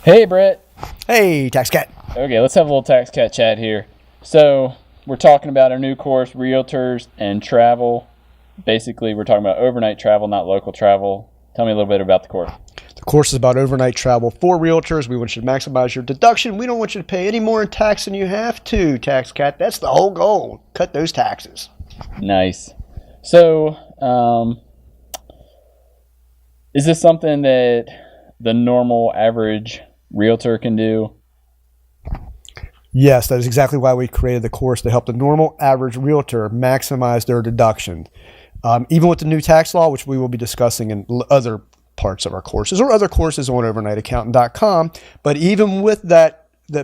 Hey, Brett. Hey, Tax Cat. Okay, let's have a little Tax Cat chat here. So, we're talking about our new course, Realtors and Travel. Basically, we're talking about overnight travel, not local travel. Tell me a little bit about the course. The course is about overnight travel for realtors. We want you to maximize your deduction. We don't want you to pay any more in tax than you have to, Tax Cat. That's the whole goal. Cut those taxes. Nice. So, is this something that the normal average realtor can do? Yes, that is exactly why we created the course, to help the normal average realtor maximize their deduction. Even with the new tax law, which we will be discussing in other parts of our courses or other courses on overnightaccountant.com. But even with the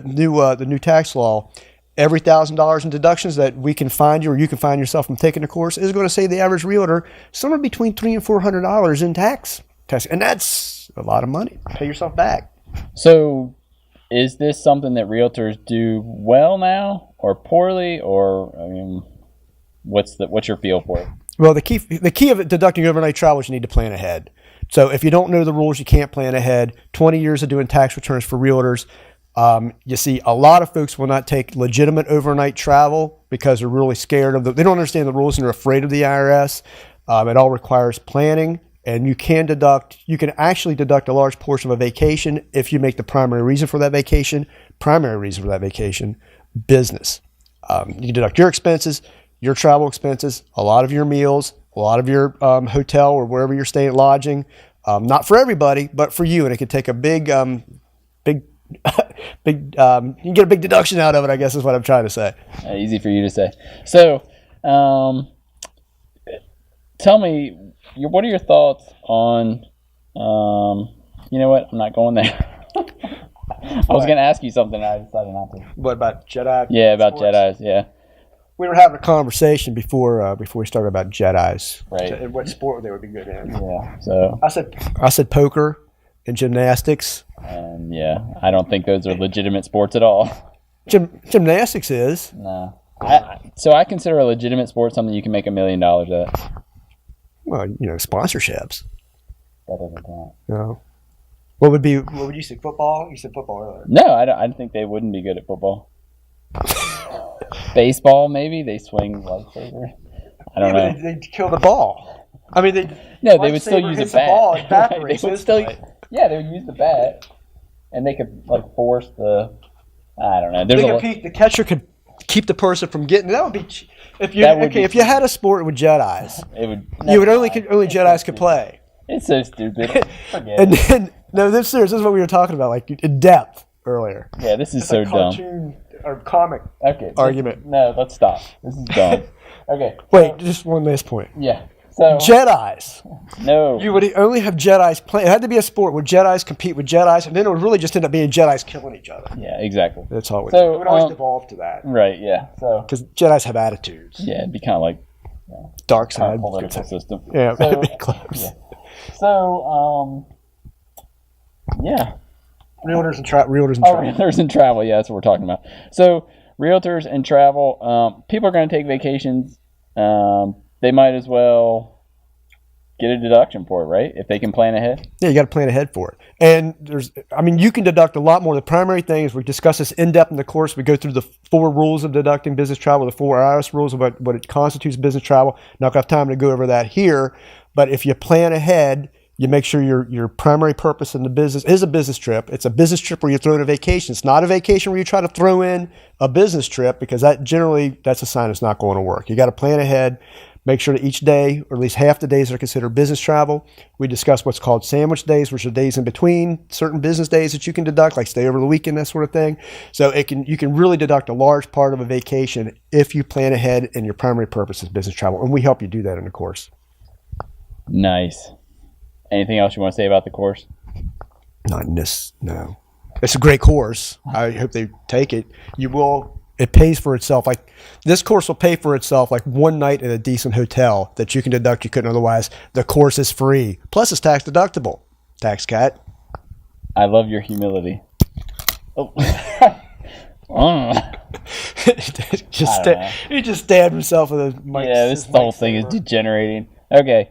new tax law, every $1,000 in deductions that we can find you or you can find yourself from taking the course is going to save the average realtor somewhere between $300 and $400 in tax. And that's a lot of money. Pay yourself back. So, is this something that realtors do well now or poorly, or what's your feel for it? Well, the key of deducting overnight travel is you need to plan ahead. So if you don't know the rules, you can't plan ahead. 20 years of doing tax returns for realtors. You see, a lot of folks will not take legitimate overnight travel because they're really scared of they don't understand the rules and they're afraid of the IRS. It all requires planning. And you can actually deduct a large portion of a vacation if you make the primary reason for that vacation business. You can deduct your expenses, your travel expenses, a lot of your meals, a lot of your hotel or wherever you're staying, lodging. Not for everybody, but for you. And it could take a big, you can get a big deduction out of it, I guess is what I'm trying to say. Easy for you to say. So, tell me, what are your thoughts on, you know what, I'm not going there. I was going to ask you something, I decided not to. What, about Jedi? Yeah, about Jedis, yeah. We were having a conversation before we started about Jedis. Right. And what sport they would be good in. Yeah, so. I said poker and gymnastics. And yeah, I don't think those are legitimate sports at all. Gymnastics is. No. So I consider a legitimate sport something you can make $1 million at. Well, sponsorships. That doesn't count. No. What would you say? Football? You said football earlier. No, I think they wouldn't be good at football. Baseball, maybe they swing lightsaber. I don't know. They'd kill the ball. I mean, they would still use a bat. Ball, They would still, they would use the bat, and they could force the. I don't know. The catcher could keep the person from getting. That would be if you had a sport with Jedis. Only Jedis could play. It's so stupid. And then this is what we were talking about, like in depth earlier. Yeah, this is so dumb. Cartoon or comic argument. No, let's stop. This is dumb. Okay. Wait, just one last point. Yeah. So Jedis. No. You would only have Jedis play. It had to be a sport where Jedis compete with Jedis, and then it would really just end up being Jedis killing each other. Yeah, exactly. That's all. It would always devolve to that. Right. Yeah. So because Jedis have attitudes. Yeah, it'd be kind of like dark side political system. Yeah, so, that'd be close. Yeah. So yeah. Realtors and travel. Realtors and travel. Yeah, that's what we're talking about. So realtors and travel. People are going to take vacations. They might as well get a deduction for it, right? If they can plan ahead. Yeah, you got to plan ahead for it. And you can deduct a lot more. The primary thing is we discuss this in depth in the course. We go through the 4 rules of deducting business travel, the 4 IRS rules about what it constitutes business travel. Not going to have time to go over that here, but if you plan ahead, you make sure your primary purpose in the business is a business trip. It's a business trip where you're throwing a vacation. It's not a vacation where you try to throw in a business trip, because that's a sign it's not going to work. You got to plan ahead. Make sure that each day, or at least half the days, are considered business travel. We discuss what's called sandwich days, which are days in between certain business days that you can deduct, like stay over the weekend, that sort of thing. So you can really deduct a large part of a vacation if you plan ahead and your primary purpose is business travel. And we help you do that in the course. Nice. Anything else you want to say about the course? Not in this, no. It's a great course. I hope they take it. You will. It pays for itself. Like this course will pay for itself, like one night in a decent hotel that you can deduct you couldn't otherwise. The course is free. Plus it's tax deductible. Tax Cat. I love your humility. Oh. He just stabbed himself with a mic. Yeah, this whole thing is degenerating. Okay.